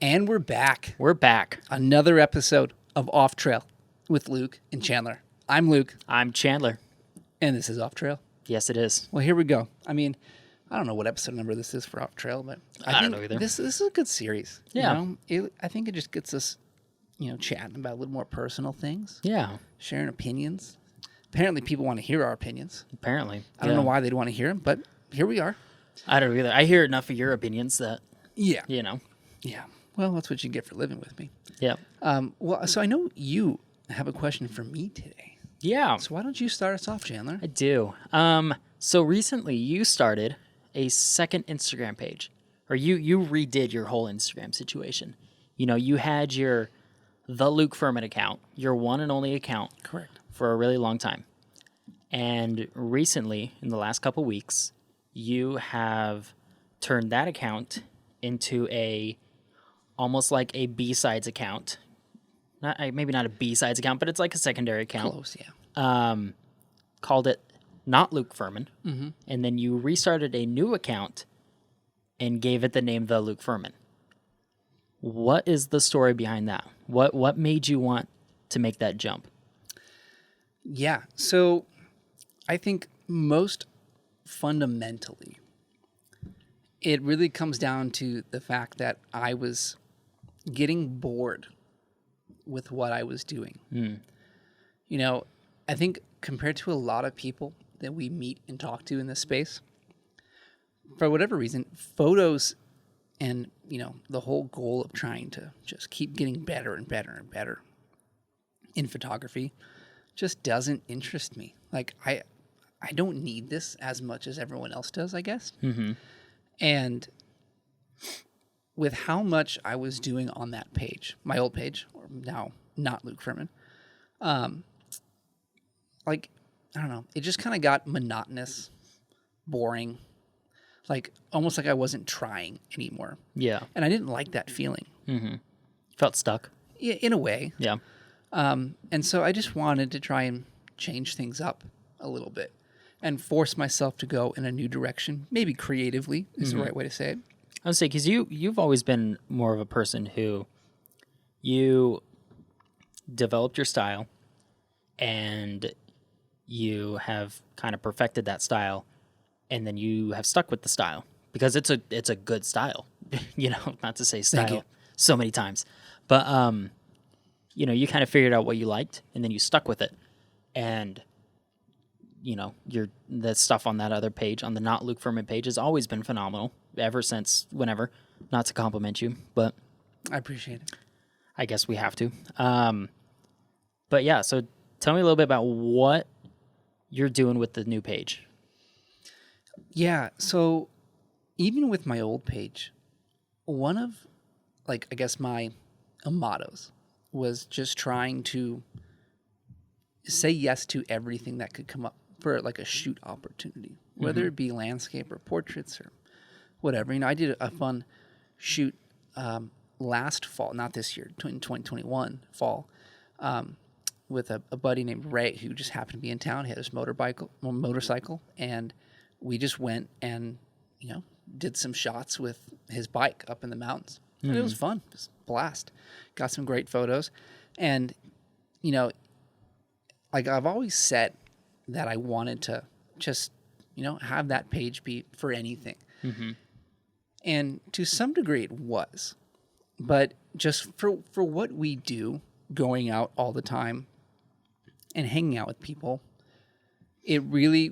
And we're back. We're back. Another episode of Off Trail with Luke and Chandler. I'm Luke. I'm Chandler. And this is Off Trail. Yes, it is. Well, here we go. I mean, I don't know what episode number this is for Off Trail, but I don't know either. This is a good series. Yeah. I think it just gets us, chatting about a little more personal things. Yeah. Sharing opinions. Apparently, people want to hear our opinions. Apparently. I don't know why they'd want to hear them, but here we are. I don't know either. I hear enough of your opinions that, Yeah. Yeah. Well, that's what you get for living with me. Yeah. So I know you have a question for me today. Yeah. So why don't you start us off, Chandler? I do. So recently you started a second Instagram page, or you redid your whole Instagram situation. You had your The Luke Furman account, your one and only account. Correct. For a really long time. And recently, in the last couple weeks, you have turned that account into almost like a B-sides account. Maybe not a B-sides account, but it's like a secondary account. Close, yeah. Called it Not Luke Furman. Mm-hmm. And then you restarted a new account and gave it the name The Luke Furman. What is the story behind that? What made you want to make that jump? Yeah, so I think most fundamentally, it really comes down to the fact that I was getting bored with what I was doing. I think compared to a lot of people that we meet and talk to in this space, for whatever reason, photos and, the whole goal of trying to just keep getting better and better and better in photography just doesn't interest me. Like, I don't need this as much as everyone else does, I guess. Mm-hmm. And with how much I was doing on that page, my old page, or now not Luke Furman, I don't know, it just kind of got monotonous, boring, like almost like I wasn't trying anymore. Yeah. And I didn't like that feeling. Mm-hmm. Felt stuck. Yeah, in a way. Yeah. And so I just wanted to try and change things up a little bit and force myself to go in a new direction. Maybe creatively is the right way to say it. I would say, because you've always been more of a person who you developed your style and you have kind of perfected that style, and then you have stuck with the style because it's a good style, not to say style so many times, but you kind of figured out what you liked, and then you stuck with it. And, the stuff on that other page, on the Not Luke Furman page, has always been phenomenal ever since whenever. Not to compliment you, but I appreciate it. I guess we have to. But yeah, so tell me a little bit about what you're doing with the new page. Yeah, so even with my old page, one of, I guess my mottos was just trying to say yes to everything that could come up for a shoot opportunity, whether it be landscape or portraits or whatever. I did a fun shoot last fall, not this year, 2021 fall, with a buddy named Ray who just happened to be in town. He had his motorcycle, and we just went and, did some shots with his bike up in the mountains. And it was fun. It was a blast. Got some great photos. And, I've always said that I wanted to just, have that page be for anything. Mm-hmm. And to some degree it was. But just for what we do, going out all the time and hanging out with people, it really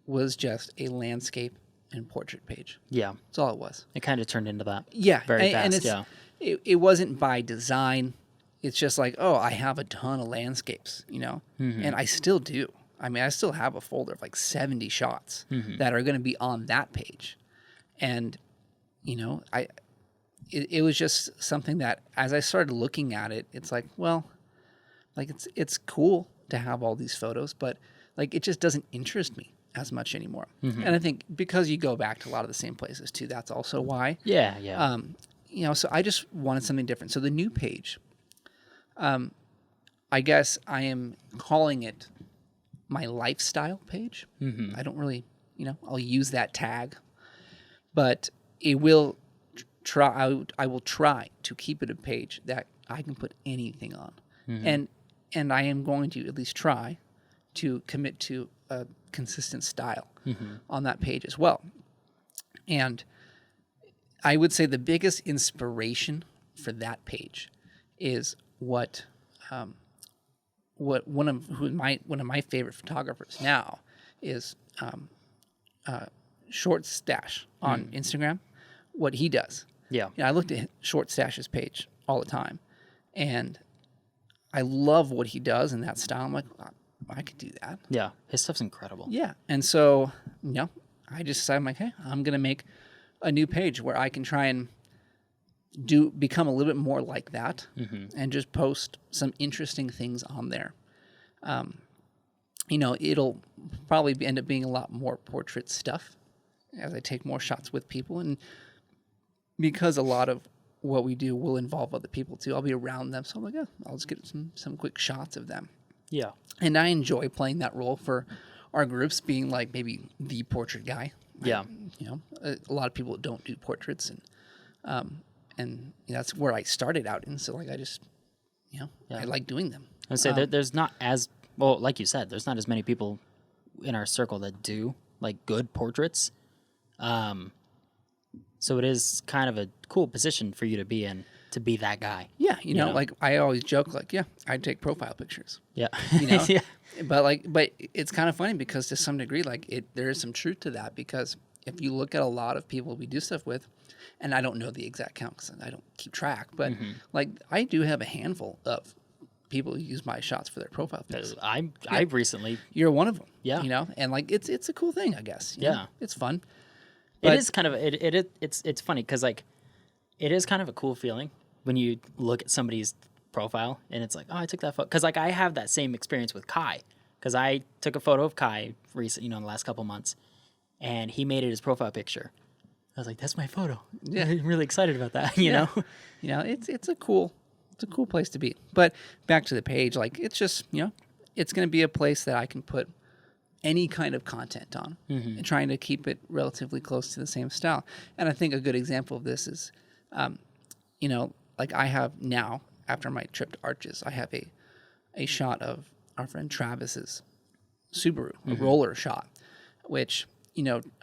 was just a landscape and portrait page. Yeah. That's all it was. It kind of turned into that. Yeah. Very fast, and it wasn't by design. It's just like, I have a ton of landscapes, and I still do. I mean, I still have a folder of 70 shots that are going to be on that page. And, it was just something that as I started looking at it, it's like, well, it's cool to have all these photos, but it just doesn't interest me as much anymore. And I think because you go back to a lot of the same places too, that's also why. Yeah, yeah. So I just wanted something different. So the new page, I guess I am calling it my lifestyle page. I don't really, I'll use that tag, but it will I will try to keep it a page that I can put anything on, and I am going to at least try to commit to a consistent style on that page as well. And I would say the biggest inspiration for that page is what one of my favorite photographers now is Short Stash on Instagram. What he does. Yeah. I looked at Short Stash's page all the time, and I love what he does in that style. I'm like, I could do that. Yeah. His stuff's incredible. Yeah. And so, I just decided, I'm like, hey, I'm going to make a new page where I can try and become a little bit more like that and just post some interesting things on there. It'll probably end up being a lot more portrait stuff as I take more shots with people. And because a lot of what we do will involve other people too, I'll be around them. So I'm like, I'll just get some quick shots of them. Yeah. And I enjoy playing that role for our groups, being like maybe the portrait guy. Yeah. A lot of people don't do portraits, and that's where I started out in. So like I just, I like doing them. I'd say there's not as well, like you said, there's not as many people in our circle that do like good portraits. So it is kind of a cool position for you to be in, to be that guy. Yeah, like I always joke, like, I take profile pictures. Yeah. Yeah. But it's kind of funny because to some degree, like there is some truth to that, because if you look at a lot of people we do stuff with, and I don't know the exact count because I don't keep track, but like I do have a handful of people who use my shots for their profile pics. I've recently. You're one of them. Yeah. And like it's a cool thing, I guess. Yeah. It's fun. It is kind of it's funny because like it is kind of a cool feeling when you look at somebody's profile and it's like, oh, I took that photo, because like I have that same experience with Kai, because I took a photo of Kai recently, in the last couple months, and he made it his profile picture. I was like, that's my photo. Yeah, I'm really excited about that. You know, it's a cool place to be. But back to the page, like it's just it's going to be a place that I can put any kind of content on, and trying to keep it relatively close to the same style. And I think a good example of this is, like I have now, after my trip to Arches, I have a shot of our friend Travis's Subaru, a roller shot, which,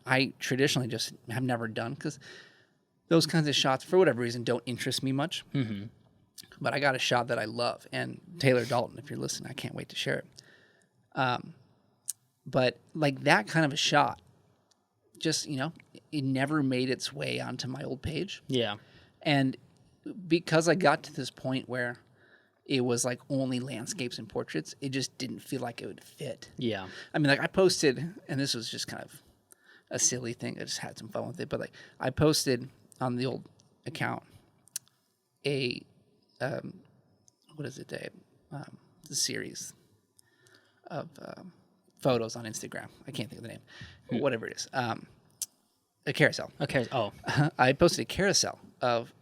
I traditionally just have never done because those kinds of shots, for whatever reason, don't interest me much. But I got a shot that I love, and Taylor Dalton, if you're listening, I can't wait to share it. But like that kind of a shot, just, it never made its way onto my old page. Yeah. And because I got to this point where it was like only landscapes and portraits, it just didn't feel like it would fit. Yeah. I mean, like I posted, and this was just kind of a silly thing. I just had some fun with it. But like I posted on the old account the series of photos on Instagram. I can't think of the name. But whatever it is. A carousel. Okay. Oh. I posted a carousel of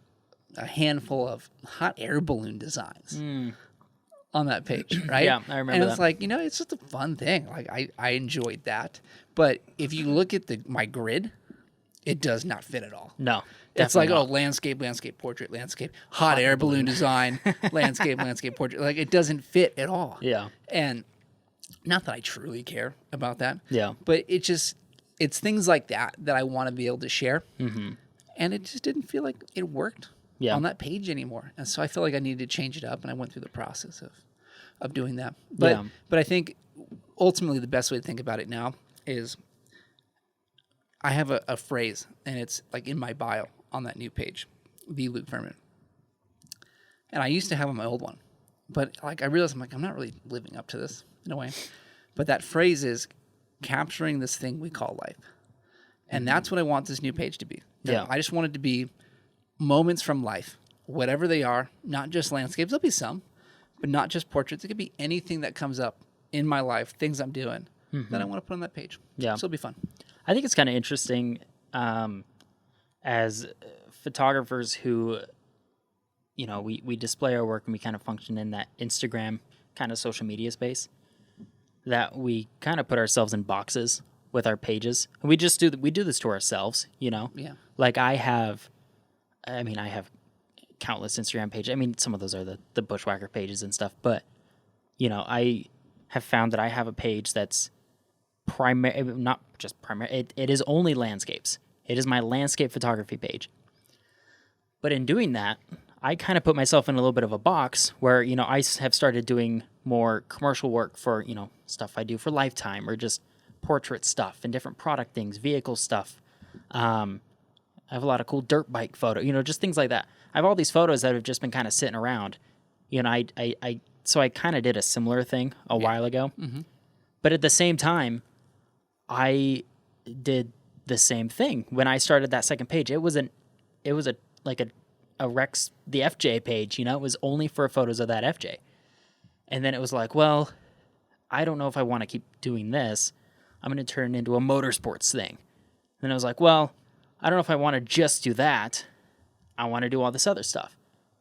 a handful of hot air balloon designs on that page, right? Yeah, I remember and that. it's like, it's just a fun thing. Like I enjoyed that. But if you look at my grid, it does not fit at all. No. It's like, not. landscape, portrait, landscape, hot air balloon design, landscape, portrait. Like it doesn't fit at all. Yeah. And not that I truly care about that. Yeah. But it's things like that I want to be able to share. And it just didn't feel like it worked on that page anymore. And so I felt like I needed to change it up, and I went through the process of doing that. But I think ultimately the best way to think about it now is I have a phrase, and it's like in my bio on that new page, the Luke Furman. And I used to have on my old one, but like I realized I'm not really living up to this in a way. But that phrase is capturing this thing we call life. And that's what I want this new page to be. Yeah. I just want it to be moments from life, whatever they are, not just landscapes. There'll be some, but not just portraits. It could be anything that comes up in my life, things I'm doing that I want to put on that page. Yeah. So it'll be fun. I think it's kind of interesting as photographers who, we display our work and we kind of function in that Instagram kind of social media space, that we kind of put ourselves in boxes with our pages. And we do this to ourselves, Yeah. Like I have I mean, I have countless Instagram pages. I mean, some of those are the Bushwhacker pages and stuff, but I have found that I have a page that's not just primary. It is only landscapes. It is my landscape photography page. But in doing that, I kind of put myself in a little bit of a box where, I have started doing more commercial work for, stuff I do for Lifetime or just portrait stuff and different product things, vehicle stuff. I have a lot of cool dirt bike photo, just things like that. I have all these photos that have just been kind of sitting around. So I kind of did a similar thing a while ago. Mm-hmm. But at the same time, I did the same thing when I started that second page. It was a Rex, the FJ page, it was only for photos of that FJ. And then it was like, well, I don't know if I want to keep doing this. I'm going to turn it into a motorsports thing. And then I was like, well, I don't know if I want to just do that. I want to do all this other stuff.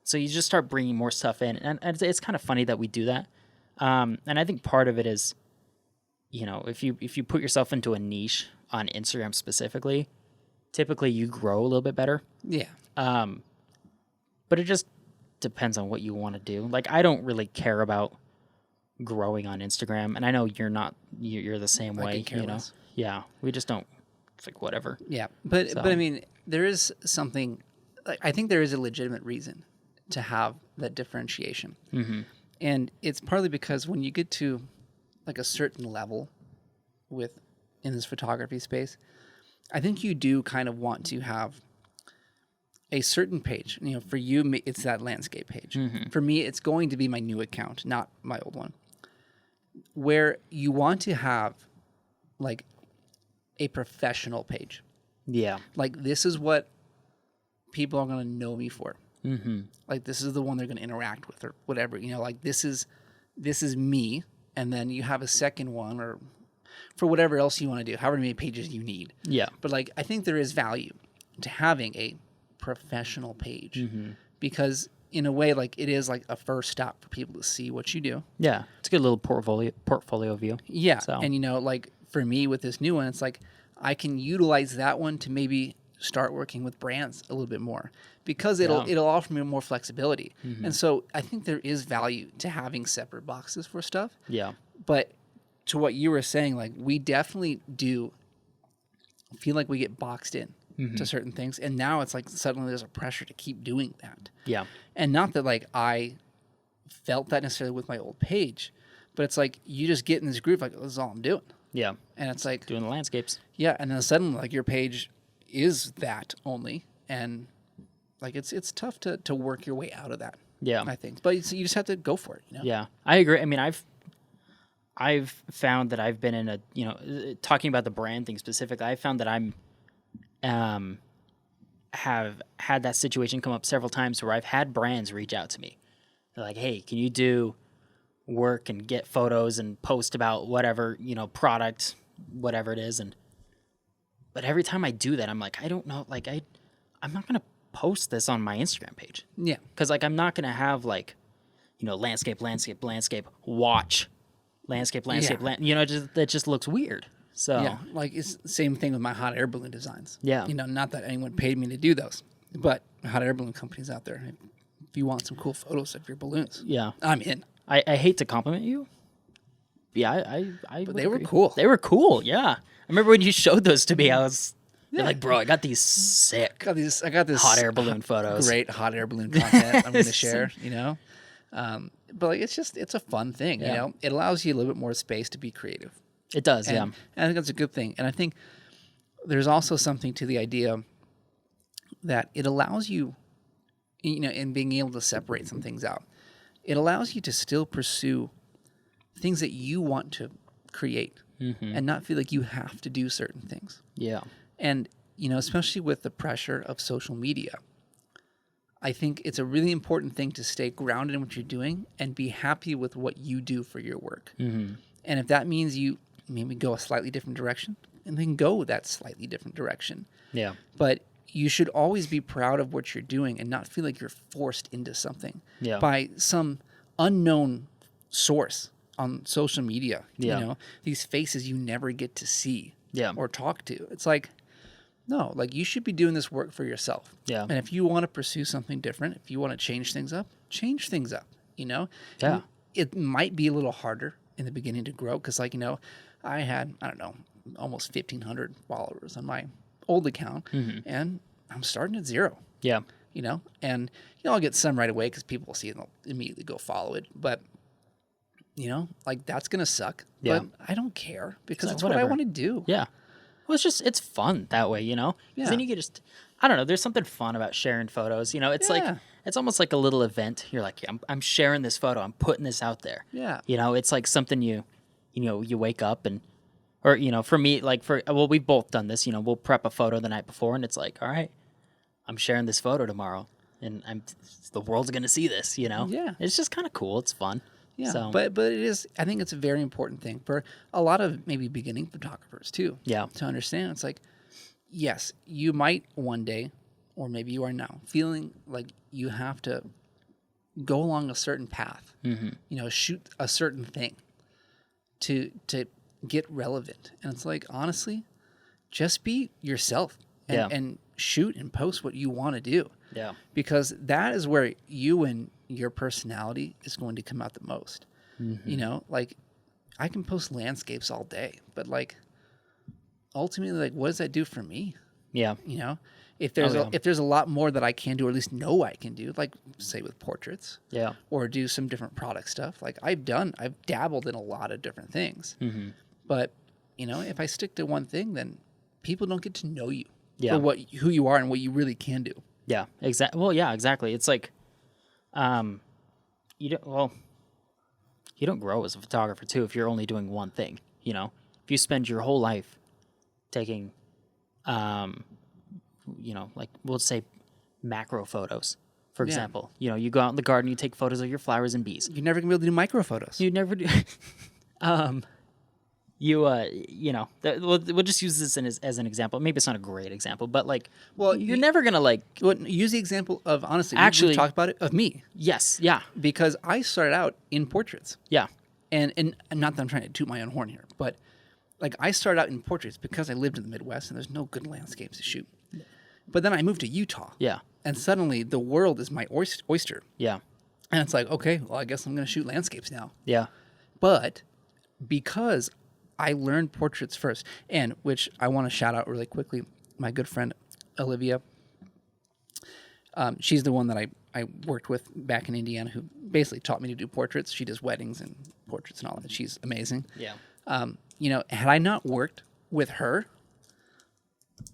So you just start bringing more stuff in. And it's kind of funny that we do that. And I think part of it is, if you put yourself into a niche on Instagram specifically, typically you grow a little bit better. Yeah. But it just depends on what you want to do. Like, I don't really care about growing on Instagram, and I know you're the same way, Yeah, we just don't. It's like whatever. Yeah, but I mean, there is something. Like, I think there is a legitimate reason to have that differentiation, and it's partly because when you get to like a certain level in this photography space, I think you do kind of want to have a certain page. For you, it's that landscape page. Mm-hmm. For me, it's going to be my new account, not my old one, where you want to have like a professional page. Yeah. Like, this is what people are going to know me for. Mm-hmm. Like, this is the one they're going to interact with or whatever, like this is me. And then you have a second one or for whatever else you want to do, however many pages you need. Yeah. But like, I think there is value to having a professional page because in a way, like, it is like a first stop for people to see what you do. Yeah. It's a good little portfolio view. Yeah. So. And like for me with this new one, it's like I can utilize that one to maybe start working with brands a little bit more because it'll offer me more flexibility. Mm-hmm. And so I think there is value to having separate boxes for stuff. Yeah. But to what you were saying, like, we definitely do feel like we get boxed in to certain things. And now it's like suddenly there's a pressure to keep doing that. Yeah. And not that like I felt that necessarily with my old page, but it's like you just get in this groove like, this is all I'm doing. Yeah. And it's like doing the landscapes. Yeah. And then suddenly like your page is that only. And like it's tough to work your way out of that. Yeah. I think. But you just have to go for it. Yeah. I agree. I mean, I've found that I've been in a, talking about the brand thing specifically, I found that I'm have had that situation come up several times where I've had brands reach out to me. They're like, hey, can you do work and get photos and post about whatever, product, whatever it is. But every time I do that, I'm like, I don't know, like I'm not going to post this on my Instagram page. Yeah. Cause like, I'm not going to have like, landscape, watch, landscape, that just looks weird. So yeah, like it's the same thing with my hot air balloon designs. Yeah. Not that anyone paid me to do those, but hot air balloon companies out there, if you want some cool photos of your balloons, yeah, I'm in. I hate to compliment you. Yeah, but they were cool. They were cool. Yeah, I remember when you showed those to me. I was like, bro, I got these sick. I got this hot air balloon photos. Great hot air balloon content I'm going to share. But like it's a fun thing. Yeah. It allows you a little bit more space to be creative. It does. And I think that's a good thing. And I think there's also something to the idea that it allows you, in being able to separate some things out. It allows you to still pursue things that you want to create and not feel like you have to do certain things. Yeah. And, especially with the pressure of social media, I think it's a really important thing to stay grounded in what you're doing and be happy with what you do for your work. Mm-hmm. And if that means you maybe go a slightly different direction, and then go that slightly different direction. Yeah. But you should always be proud of what you're doing and not feel like you're forced into something by some unknown source on social media. Yeah. These faces you never get to see or talk to. It's like, No, like you should be doing this work for yourself. Yeah. And if you want to pursue something different, if you want to change things up, you know? Yeah. And it might be a little harder in the beginning to grow because, like, you know, I had, I don't know, almost 1,500 followers on my old account, and I'm starting at 0. Yeah. You know, and you know, I'll get some right away because people will see it and they'll immediately go follow it. But you know, like that's gonna suck. Yeah. But I don't care because like, it's what I whatever. want to do. Yeah. Well, it's fun that way, you know? 'Cause Yeah. then you can I don't know, there's something fun about sharing photos. You know, it's like, Yeah. it's almost like a little event. You're like, I'm sharing this photo. I'm putting this out there. Yeah. You know, it's like something you wake up and, or, you know, for me, like we've both done this, you know, we'll prep a photo the night before and it's like, all right, I'm sharing this photo tomorrow and the world's going to see this, you know? Yeah. It's just kind of cool. It's fun. Yeah, So, but it is. I think it's a very important thing for a lot of maybe beginning photographers too. Yeah. To understand, it's like, yes, you might one day, or maybe you are now, feeling like you have to go along a certain path. You know, shoot a certain thing to get relevant, and it's like honestly, just be yourself and shoot and post what you want to do. yeah. Because that is where you and your personality is going to come out the most. You know, like I can post landscapes all day, but like ultimately, like what does that do for me? Yeah. You know, if there's if there's a lot more that I can do, or at least know I can do, like say with portraits, Yeah. or do some different product stuff. Like I've dabbled in a lot of different things, but you know, if I stick to one thing, then people don't get to know you Yeah. for who you are and what you really can do. Yeah, exactly. Well, yeah, exactly. It's like, you don't grow as a photographer too if you're only doing one thing. You know, if you spend your whole life taking, you know, like we'll say macro photos, for example. You know, you go out in the garden, you take photos of your flowers and bees. You're never gonna be able to do micro photos. You never do. You know, we'll just use this as an example. Maybe it's not a great example, but like, Well, you're never gonna like. Well, use the example of honestly. Actually- we've talked about it of me Yes, yeah, because I started out in portraits, yeah, and not that I'm trying to toot my own horn here, but like I started out in portraits because I lived in the Midwest and there's no good landscapes to shoot. But then I moved to Utah, yeah, and suddenly the world is my oyster, yeah, and it's like, okay, well, I guess I'm gonna shoot landscapes now. yeah, But because I learned portraits first, and which I want to shout out really quickly, my good friend Alivia. She's the one that I worked with back in Indiana, who basically taught me to do portraits. She does weddings and portraits and all that. She's amazing. yeah, You know, had I not worked with her,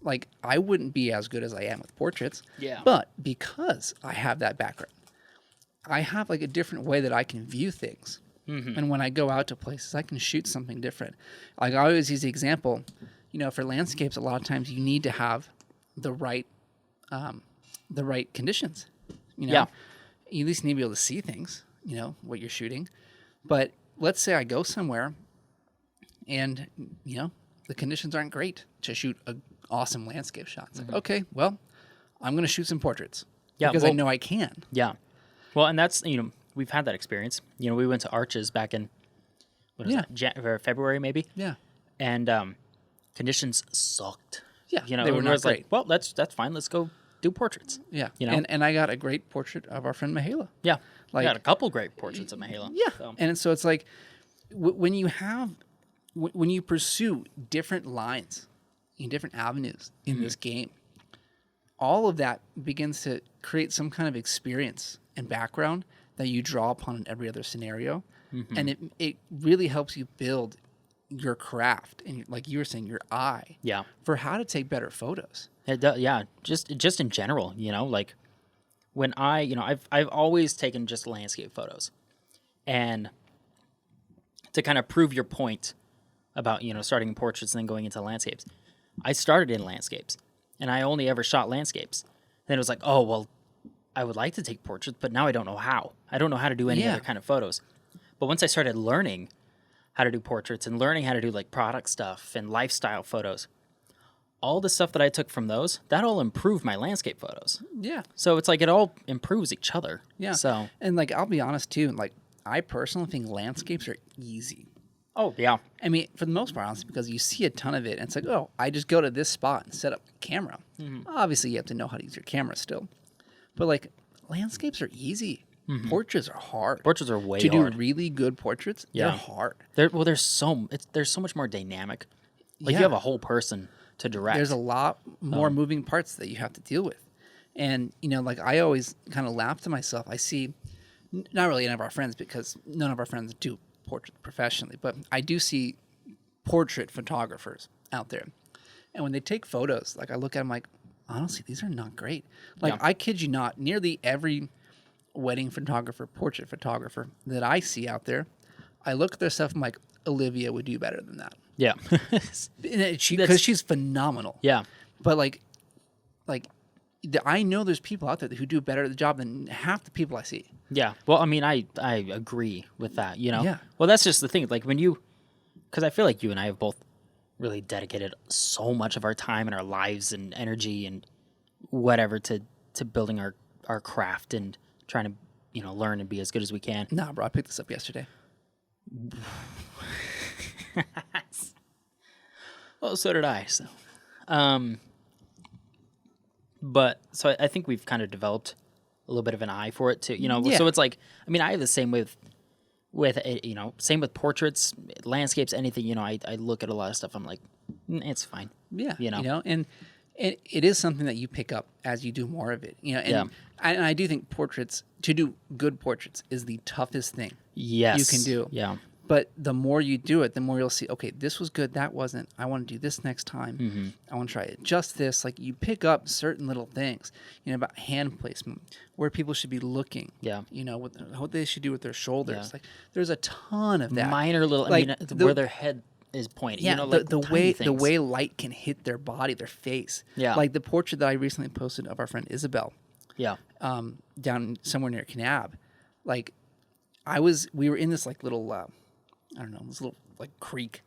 like I wouldn't be as good as I am with portraits. Yeah. But because I have that background, I have like a different way that I can view things. And when I go out to places, I can shoot something different. Like I always use the example, you know, for landscapes, a lot of times you need to have the right conditions. You know, Yeah. you at least need to be able to see things. You know what you're shooting. But let's say I go somewhere, and you know the conditions aren't great to shoot an awesome landscape shot. It's like, okay, well, I'm going to shoot some portraits Yeah, because I well- know I can. yeah. Well, and that's, you know, we've had that experience. You know, we went to Arches back in what is that, or February maybe, Yeah. and conditions sucked. Yeah, You know, they were and not I was great. like, well, that's fine. Let's go do portraits. Yeah, You know? and I got a great portrait of our friend Mahala. Yeah, Like- we got a couple great portraits of Mahala. Yeah, So, and so it's like when you pursue different lines in different avenues in this game, all of that begins to create some kind of experience and background that you draw upon in every other scenario, and it really helps you build your craft and, like you were saying, your eye yeah. for how to take better photos. It does, yeah, just in general, you know, like when I've always taken just landscape photos, and to kind of prove your point about, you know, starting in portraits and then going into landscapes, I started in landscapes, and I only ever shot landscapes. Then it was like, oh well, I would like to take portraits, but now I don't know how. I don't know how to do any Yeah. other kind of photos. But once I started learning how to do portraits and learning how to do like product stuff and lifestyle photos, all the stuff that I took from those, that all improved my landscape photos. Yeah. So it's like it all improves each other. Yeah. So And like I'll be honest too, like I personally think landscapes are easy. Oh, yeah. I mean, for the most part, honestly, because you see a ton of it, and it's like, oh, I just go to this spot and set up a camera. Obviously, you have to know how to use your camera still. But, like, landscapes are easy. Portraits are hard. Portraits are way to hard. do really good portraits, Yeah. they're hard. There's so much more dynamic. Like, Yeah. you have a whole person to direct. There's a lot more moving parts that you have to deal with. And, you know, like, I always kind of laugh to myself. I see, not really any of our friends, because none of our friends do portraits professionally, but I do see portrait photographers out there. And when they take photos, like, I look at them like, honestly, these are not great. Like, Yeah. I kid you not, nearly every wedding photographer, portrait photographer that I see out there, I look at their stuff, I'm like, Alivia would do better than that. Yeah. Because she's phenomenal. Yeah. But I know there's people out there who do better at the job than half the people I see. Yeah. Well, I mean, I agree with that, you know? Yeah. Well, that's just the thing. Like, because I feel like you and I have both really dedicated so much of our time and our lives and energy and whatever to building our craft and trying to, you know, learn and be as good as we can. Nah, bro, I picked this up yesterday. Well, so did I. So, but so I think we've kind of developed a little bit of an eye for it too. You know, Yeah. so it's like, I mean, I have the same with you know, same with portraits, landscapes, anything. You know, I look at a lot of stuff. I'm like, it's fine. Yeah, You know? and it is something that you pick up as you do more of it. You know, and, Yeah. and I do think to do good portraits is the toughest thing Yes, you can do. Yeah, But the more you do it, the more you'll see, okay, this was good, that wasn't. I want to do this next time. Mm-hmm. I want to try it. Just this. Like, you pick up certain little things, you know, about hand placement, where people should be looking. Yeah. You know, what they should do with their shoulders. Yeah. Like, there's a ton of that. minor little. Like, I mean, where their head is pointing. Yeah, you know, like the tiny the things. way light can hit their body, their face. Yeah. Like the portrait that I recently posted of our friend Isabel, Yeah, down somewhere near Kanab. Like, we were in this like little, I don't know, this little like creek,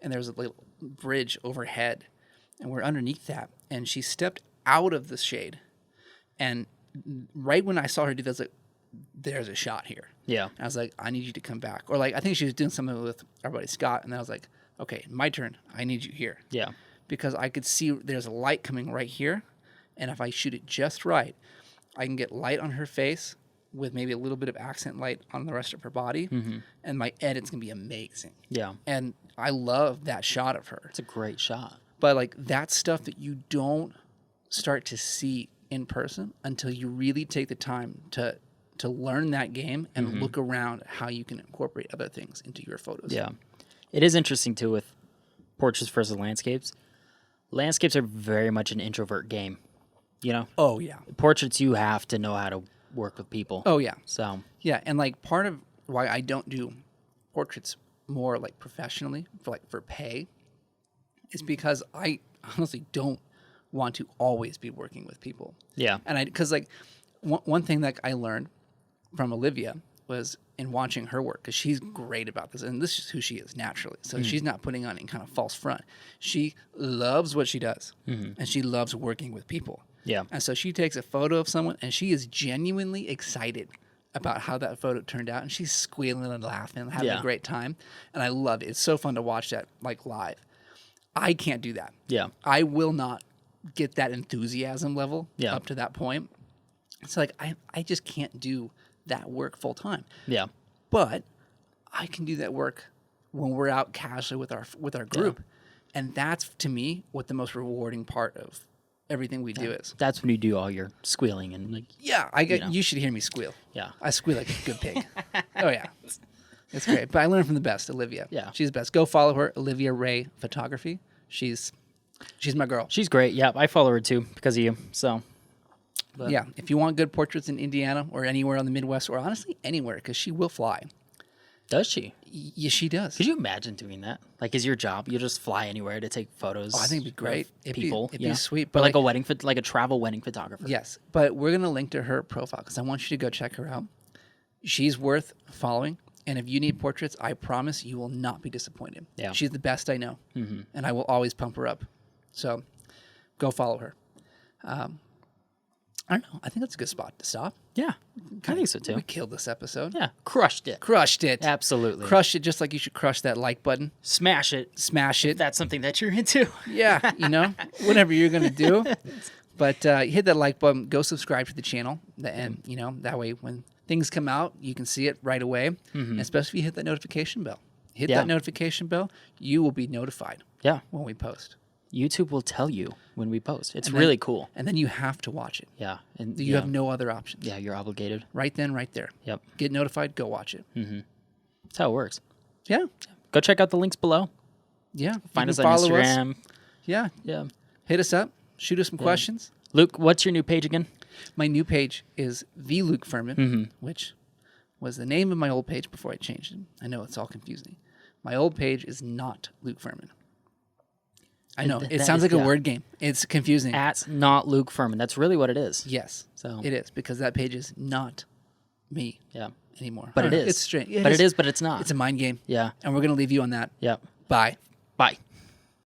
and there was a little bridge overhead, and we're underneath that, and she stepped out of the shade, and right when I saw her do that, I was like, there's a shot here. yeah, And I was like, I need you to come back. Or like, I think she was doing something with our buddy Scott, and then I was like, okay, my turn. I need you here. yeah, Because I could see there's a light coming right here, and if I shoot it just right, I can get light on her face with maybe a little bit of accent light on the rest of her body, and my edit's gonna be amazing. yeah. And I love that shot of her. It's a great shot. But like, that's stuff that you don't start to see in person until you really take the time to learn that game and look around how you can incorporate other things into your photos. Yeah. It is interesting too with portraits versus landscapes. Landscapes are very much an introvert game. You know? Oh yeah. Portraits, you have to know how to work with people. Oh yeah. So, Yeah, and like part of why I don't do portraits more like professionally for pay is because I honestly don't want to always be working with people. yeah. And because like one thing that I learned from Olivia was in watching her work, because she's great about this, and this is who she is naturally. So she's not putting on any kind of false front. She loves what she does, and she loves working with people. Yeah. And so she takes a photo of someone, and she is genuinely excited about how that photo turned out, and she's squealing and laughing and having Yeah. a great time. And I love it. It's so fun to watch that like live. I can't do that. Yeah. I will not get that enthusiasm level Yeah. up to that point. It's like I just can't do that work full time. Yeah. But I can do that work when we're out casually with our group. And that's to me what the most rewarding part of everything we do is. That's when you do all your squealing and like, Yeah, you should hear me squeal. yeah. I squeal like a good pig. Oh yeah. It's great. But I learned from the best, Olivia. Yeah. She's the best. Go follow her, Olivia Ray Photography. She's my girl. She's great. Yeah. I follow her too because of you. So, but Yeah, if you want good portraits in Indiana or anywhere on the Midwest, or honestly anywhere, because she will fly. does she? Yeah, she does. Could you imagine doing that? Like, is your job? You just fly anywhere to take photos. Oh, I think it'd be great. of It'd be- people. it'd be yeah. sweet, But but like like- a wedding, like a travel wedding photographer. Yes, but we're gonna link to her profile because I want you to go check her out. She's worth following, and if you need portraits, I promise you will not be disappointed. Yeah. She's the best I know, and I will always pump her up. So, go follow her. I don't know. I think that's a good spot to stop. Yeah, I think so too. We killed this episode. Yeah, crushed it. Crushed it. Absolutely. Crushed it just like you should crush that like button. Smash it. Smash it. If that's something that you're into. Yeah, whatever you're going to do. But hit that like button. Go subscribe to the channel. And, that way when things come out, you can see it right away. And especially if you hit that notification bell. Hit that notification bell. You will be notified when we post. YouTube will tell you when we post. It's really cool. And then you have to watch it. Yeah. And you have no other options. Yeah, you're obligated. Right then, right there. Yep. Get notified, go watch it. That's how it works. Yeah. Go check out the links below. Yeah. Find us on Instagram. Yeah. Yeah. Hit us up. Shoot us some questions. Luke, what's your new page again? My new page is The Luke Furman, which was the name of my old page before I changed it. I know it's all confusing. My old page is not Luke Furman. I know. It sounds like a word game. It's confusing. At not Luke Furman. That's really what it is. Yes. So it is, because that page is not me anymore. But it is. It's strange. But it is, but it's not. It's a mind game. Yeah. And we're going to leave you on that. Yep. Bye. Bye.